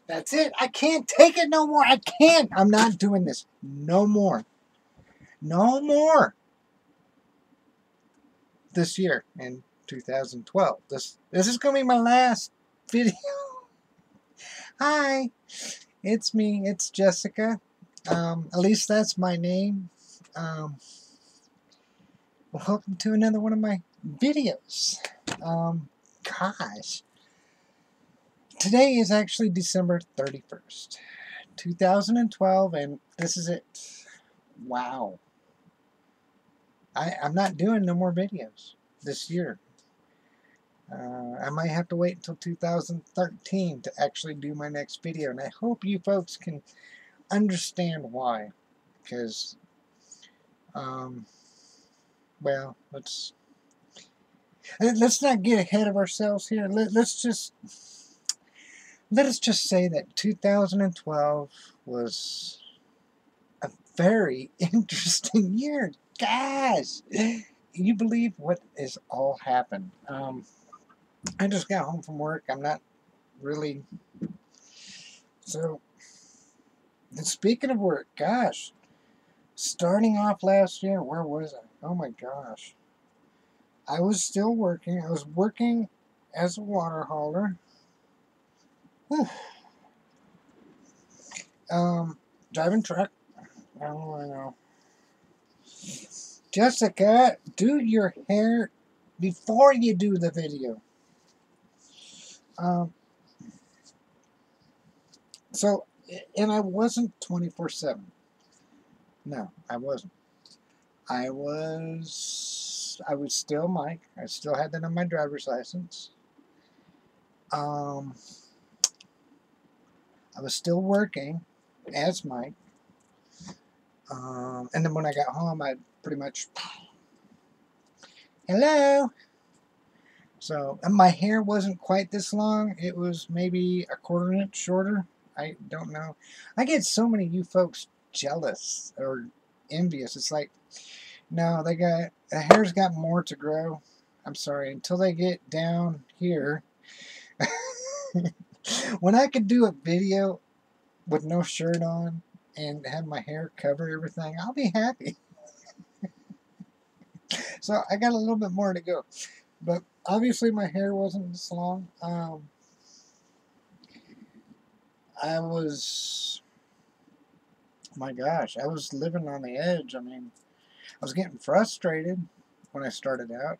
That's it. I can't take it no more. I can't. I'm not doing this. No more. No more. This year in 2012. This is going to be my last video. Hi. It's me. It's Jessica. At least that's my name. Welcome to another one of my videos. Gosh. Today is actually December 31st, 2012, and this is it. Wow. I'm not doing no more videos this year. I might have to wait until 2013 to actually do my next video, and I hope you folks can understand why. Because, well, let's not get ahead of ourselves here. Let us just say that 2012 was a very interesting year. Gosh, you believe what has all happened? I just got home from work. I'm not really. So, speaking of work, gosh, starting off last year, where was I? Oh my gosh. I was still working. I was working as a water hauler. Whew. Driving truck. Oh, I know. Jessica, do your hair before you do the video. So, and I wasn't 24/7. No, I wasn't. I was still Mike. I still had that on my driver's license. I was still working as Mike. And then when I got home, I pretty much, hello. So, and my hair wasn't quite this long. It was maybe a quarter inch shorter. I don't know. I get so many of you folks jealous or envious. It's like, no, the hair's got more to grow. I'm sorry, until they get down here. When I could do a video with no shirt on and have my hair cover everything, I'll be happy. So I got a little bit more to go. But obviously my hair wasn't this long. I was, my gosh, I was living on the edge. I mean, I was getting frustrated when I started out,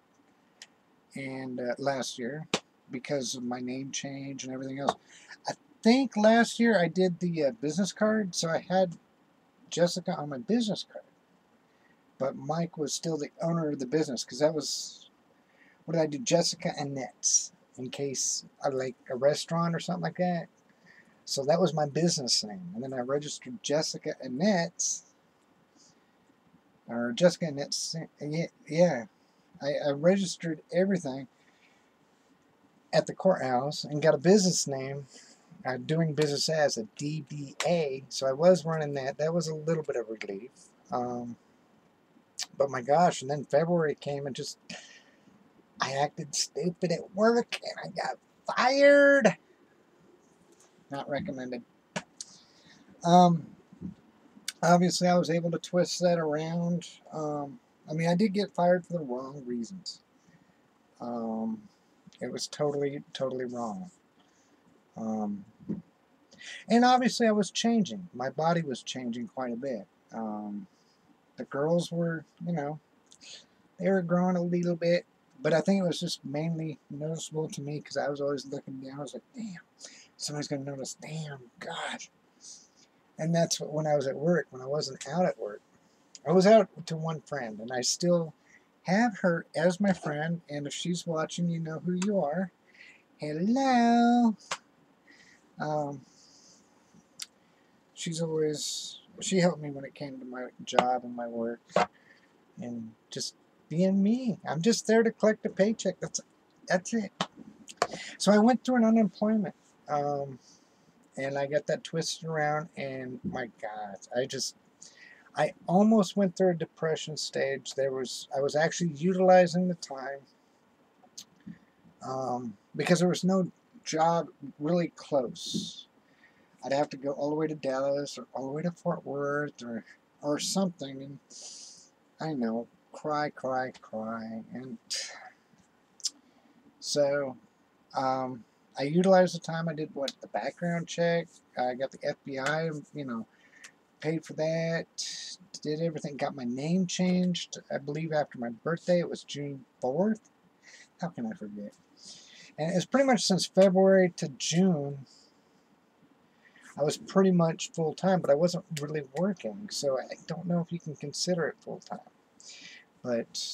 and last year, because of my name change and everything else. I think last year I did the business card, so I had Jessica on my business card, but Mike was still the owner of the business, because that was, what did I do? Jessica Annette's, in case I like a restaurant or something like that. So that was my business name, and then I registered Jessica Annette's, or Jessica Annette's, yeah. I registered everything at the courthouse and got a business name, doing business as a DBA. So I was running that. That was a little bit of relief. But my gosh, and then February came and just, I acted stupid at work and I got fired. Not recommended. Obviously I was able to twist that around. I mean, I did get fired for the wrong reasons. It was totally wrong. And obviously I was changing. My body was changing quite a bit. The girls were, you know, they were growing a little bit, but I think it was just mainly noticeable to me because I was always looking down. I was like, damn, somebody's going to notice. Damn, gosh. And that's when I was at work, when I wasn't out at work. I was out to one friend, and I still have her as my friend, and if she's watching, you know who you are. Hello. She's always, she helped me when it came to my job and my work, and just being me. I'm just there to collect a paycheck. That's it. So I went through an unemployment, and I got that twisted around, and my God, I almost went through a depression stage. I was actually utilizing the time, because there was no job really close. I'd have to go all the way to Dallas or all the way to Fort Worth or something. And I know, cry, cry, cry. And so I utilized the time. I did the background check. I got the FBI, paid for that. Did everything. Got my name changed, I believe, after my birthday. It was June 4th. How can I forget? And it's pretty much since February to June, I was pretty much full-time, but I wasn't really working, so I don't know if you can consider it full-time. But,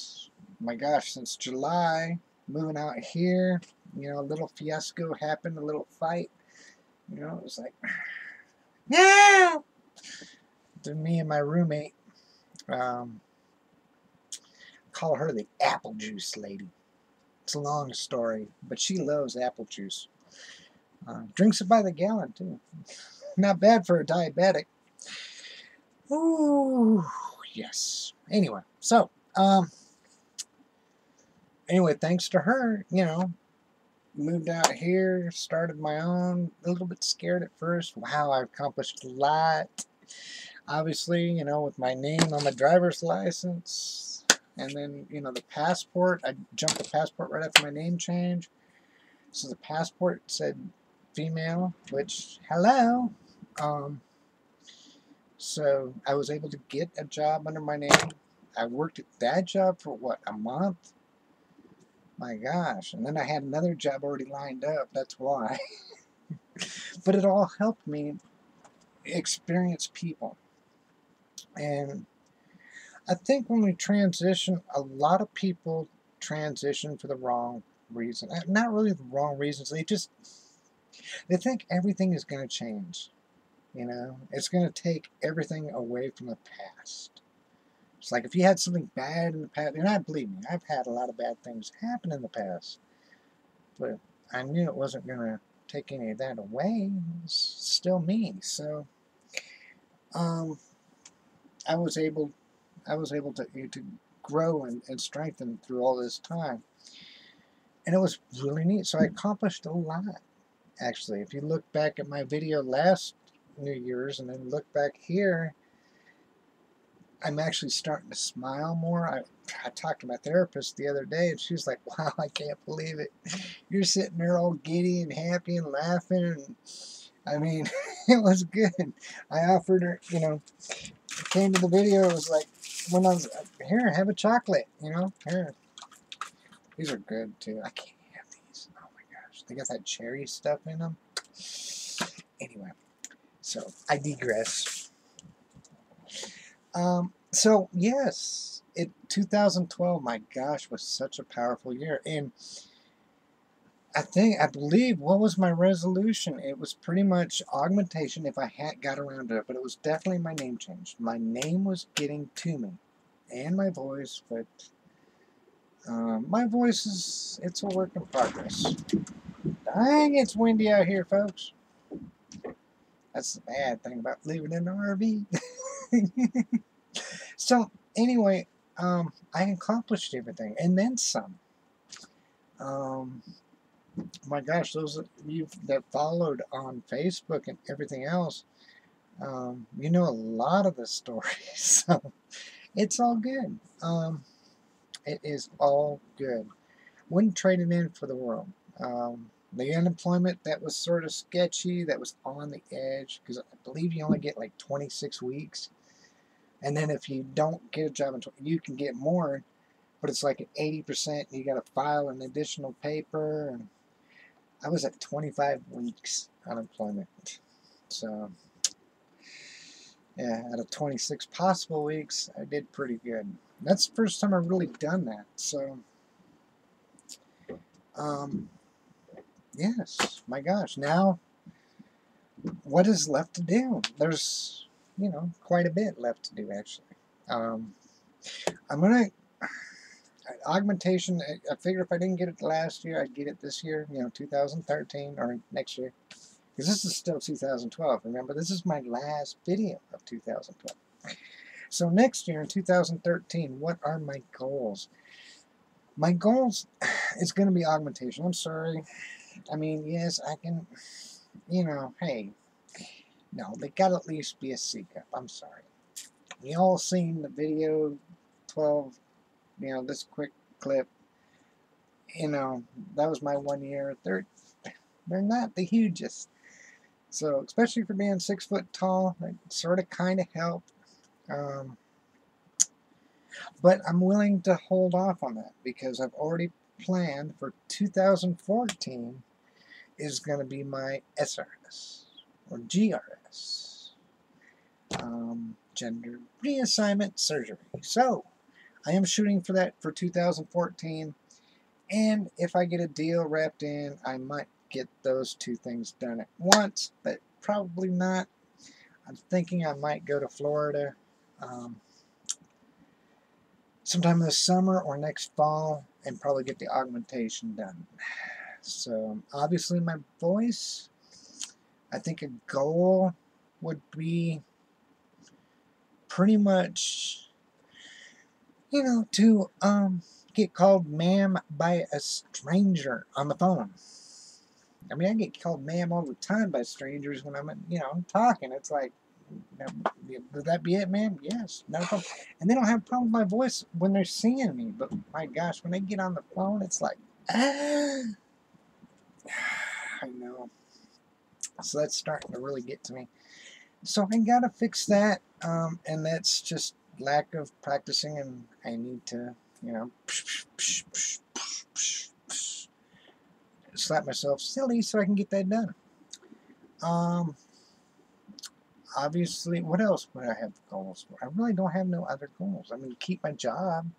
my gosh, since July, moving out here, a little fiasco happened, a little fight. It was like, yeah! To me and my roommate, call her the apple juice lady. It's a long story, but she loves apple juice. Drinks it by the gallon, too. Not bad for a diabetic. Ooh, yes. Anyway, so, thanks to her, moved out here, started my own, a little bit scared at first. Wow, I've accomplished a lot. Obviously, with my name on my driver's license, and then, the passport, I jumped the passport right after my name change. So the passport said female, which, hello. So I was able to get a job under my name. I worked at that job for, a month? My gosh. And then I had another job already lined up. That's why. But it all helped me experience people. And I think when we transition, a lot of people transition for the wrong reason. Not really the wrong reasons. They think everything is going to change. It's going to take everything away from the past. It's like if you had something bad in the past, and I believe me, I've had a lot of bad things happen in the past, but I knew it wasn't going to take any of that away. It's still me. So, I was able to grow and strengthen through all this time, and it was really neat. So I accomplished a lot. Actually, if you look back at my video last New Year's and then look back here, I'm actually starting to smile more. I talked to my therapist the other day, and she was like, wow, I can't believe it. You're sitting there all giddy and happy and laughing. And I mean, it was good. I offered her, came to the video, it was like, when I was, here, have a chocolate, here. These are good, too. I can't have these. Oh, my gosh. They got that cherry stuff in them. Anyway, so I digress. So yes, 2012, my gosh, was such a powerful year. And I believe, what was my resolution? It was pretty much augmentation if I had got around to it, but it was definitely my name change. My name was getting to me, and my voice, but my voice it's a work in progress. Dang, it's windy out here, folks. That's the bad thing about living in an RV. So, anyway, I accomplished everything, and then some. My gosh, those of you that followed on Facebook and everything else, you know a lot of the stories, so it's all good. It is all good. Wouldn't trade it in for the world. The unemployment, that was sort of sketchy, that was on the edge, because I believe you only get like 26 weeks. And then if you don't get a job, you can get more, but it's like at 80%, you got to file an additional paper. And I was at 25 weeks unemployment. So, yeah, out of 26 possible weeks, I did pretty good. That's the first time I've really done that. So, yes, my gosh. Now, what is left to do? There's, quite a bit left to do, actually. I'm going to, augmentation, I figure if I didn't get it last year, I'd get it this year, 2013, or next year. Because this is still 2012. Remember, this is my last video of 2012. So next year, in 2013, what are my goals? My goals is going to be augmentation. I'm sorry. I mean, yes, I can, hey, No, they gotta at least be a C cup. I'm sorry. You all seen the video 12, this quick clip. That was my 1 year. They're not the hugest. So, especially for being 6 foot tall, it sort of kind of helped. But I'm willing to hold off on that because I've already planned for 2014 is going to be my SRS or GRS, gender reassignment surgery. So I am shooting for that for 2014, and if I get a deal wrapped in, I might get those two things done at once, but probably not. I'm thinking I might go to Florida sometime this summer or next fall and probably get the augmentation done. So obviously my voice, I think a goal would be pretty much, to get called ma'am by a stranger on the phone. I mean, I get called ma'am all the time by strangers when I'm talking. It's like, would that be it, ma'am? Yes, no problem. And they don't have a problem with my voice when they're seeing me, but my gosh, when they get on the phone, it's like, I know. So that's starting to really get to me. So I gotta fix that, and that's just lack of practicing, and I need to, slap myself silly so I can get that done. Obviously, what else would I have goals for? I really don't have no other goals. I mean, keep my job.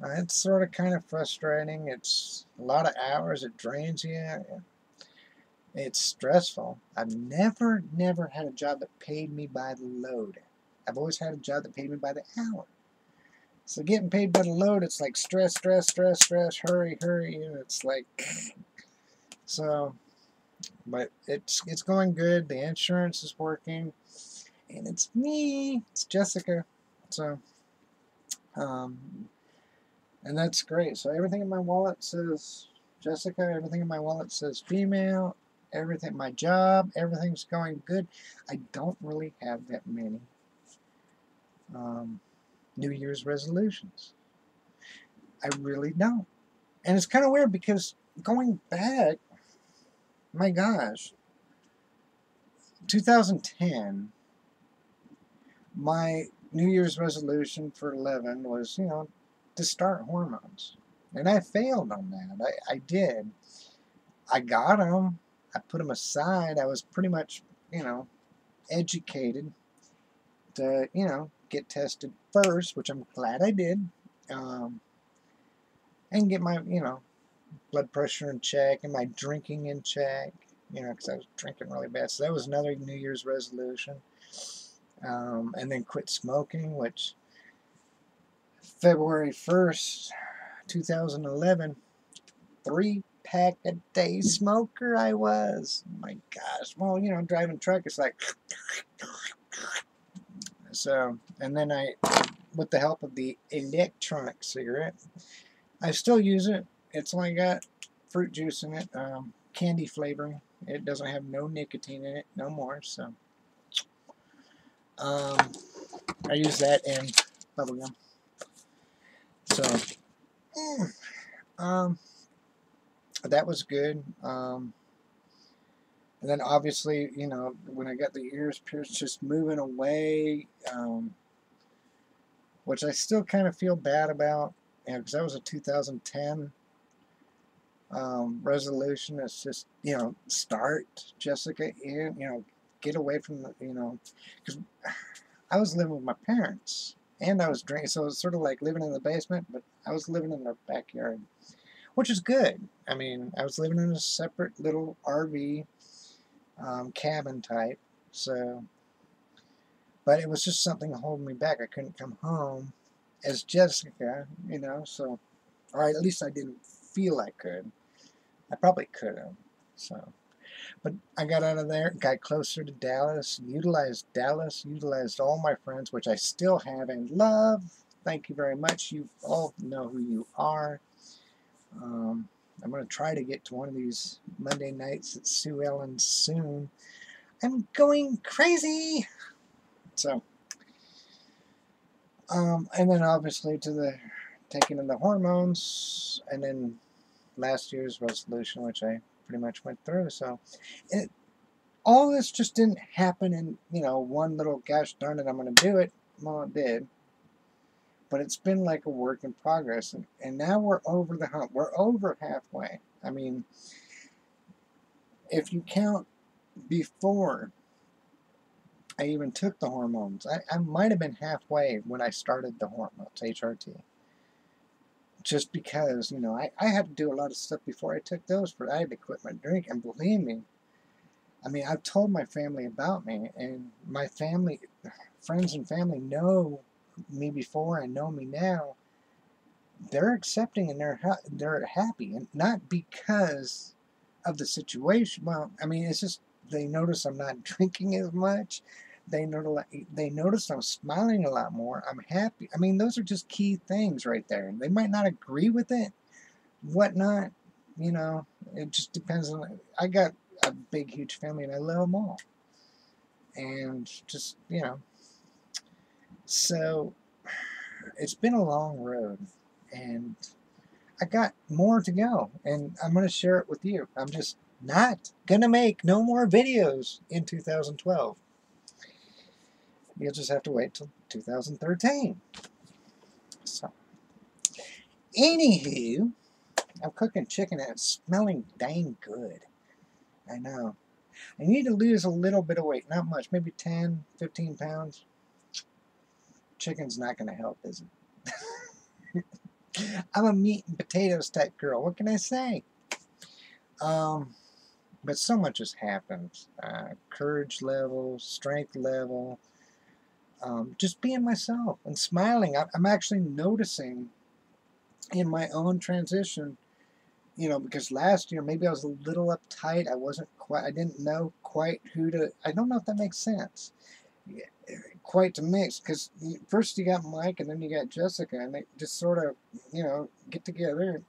It's sort of kind of frustrating. It's a lot of hours. It drains you. It's stressful. I've never had a job that paid me by the load. I've always had a job that paid me by the hour. So getting paid by the load, it's like stress, hurry. And it's like, so, but it's going good. The insurance is working. And it's me. It's Jessica. So, and that's great. So everything in my wallet says Jessica. Everything in my wallet says female. Everything, my job, everything's going good. I don't really have that many New Year's resolutions. I really don't. And it's kind of weird because going back, my gosh, 2010, my New Year's resolution for 11 was, to start hormones. And I failed on that. I did. I got them. I put them aside. I was pretty much, educated to, get tested first, which I'm glad I did, and get my, blood pressure in check and my drinking in check, because I was drinking really bad. So that was another New Year's resolution. And then quit smoking, which February 1st, 2011, 3-pack-a-day smoker I was. My gosh. Well, driving truck, it's like... So, and then with the help of the electronic cigarette, I still use it. It's only got fruit juice in it, candy flavoring. It doesn't have no nicotine in it no more, so I use that and bubblegum. So, that was good. And then obviously, when I got the ears pierced, just moving away, which I still kind of feel bad about, because that was a 2010 resolution. It's just, start, Jessica, get away from the, because I was living with my parents, and I was drinking, so it was sort of like living in the basement, but I was living in their backyard, which is good. I mean, I was living in a separate little RV cabin type, so, but it was just something holding me back. I couldn't come home as Jessica, so, or at least I didn't feel I could. I probably could have, so, but I got out of there, got closer to Dallas, utilized all my friends, which I still have and love. Thank you very much. You all know who you are. I'm going to try to get to one of these Monday nights at Sue Ellen soon. I'm going crazy. So, and then obviously to the taking of the hormones, and then last year's resolution, which I pretty much went through. So, all this just didn't happen in, one little gosh darn it, I'm going to do it. Well, it did. But it's been like a work in progress. And now we're over the hump. We're over halfway. I mean, if you count before I even took the hormones, I might have been halfway when I started the hormones, HRT. Just because, I had to do a lot of stuff before I took those. I had to quit my drink. And believe me, I mean, I've told my family about me, and my family, friends and family know me before and know me now. They're accepting and they're happy, and not because of the situation. Well, I mean, it's just they notice I'm not drinking as much. They notice I'm smiling a lot more. I'm happy. I mean, those are just key things right there. And they might not agree with it, whatnot. It just depends on. I got a big, huge family, and I love them all. And just, so it's been a long road, and I got more to go, and I'm going to share it with you. I'm just not going to make no more videos in 2012. You'll just have to wait till 2013. So, anywho, I'm cooking chicken and it's smelling dang good. I know. I need to lose a little bit of weight, not much, maybe 10, 15 pounds. Chicken's not going to help, is it? I'm a meat and potatoes type girl. What can I say? But so much has happened. Courage level, strength level, just being myself and smiling. I'm actually noticing in my own transition, because last year maybe I was a little uptight. I didn't know quite I don't know if that makes sense. Quite to mix, because first you got Mike and then you got Jessica, and they just sort of, get together.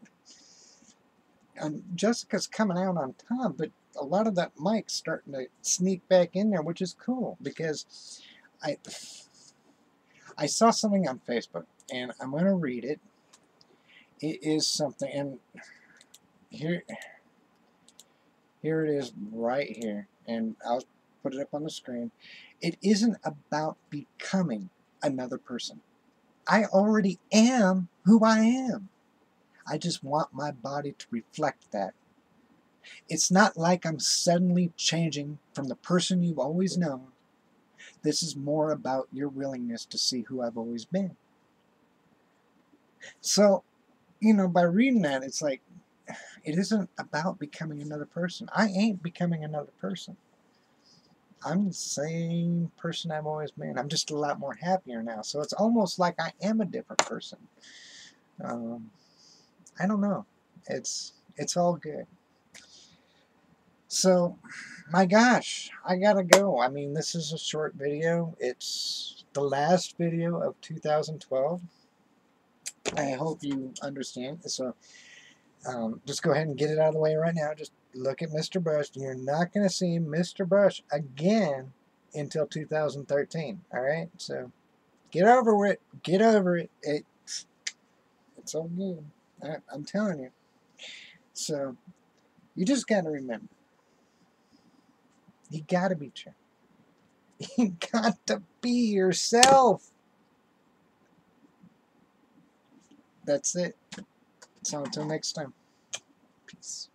And Jessica's coming out on top, but a lot of that Mike's starting to sneak back in there, which is cool, because I saw something on Facebook, and I'm going to read it. It is something, and here it is right here, and I'll put it up on the screen. It isn't about becoming another person. I already am who I am. I just want my body to reflect that. It's not like I'm suddenly changing from the person you've always known. This is more about your willingness to see who I've always been. So, by reading that, it's like, it isn't about becoming another person. I ain't becoming another person. I'm the same person I've always been. I'm just a lot more happier now. So it's almost like I am a different person. I don't know. It's all good. So, my gosh, I gotta go. I mean, this is a short video. It's the last video of 2012. I hope you understand. So, just go ahead and get it out of the way right now. Just look at Mr. Bush. You're not going to see Mr. Bush again until 2013. All right? So, get over it. Get over it. It's all good. I'm telling you. So, you just got to remember. You got to be true. You got to be yourself. That's it. So, until next time. Peace.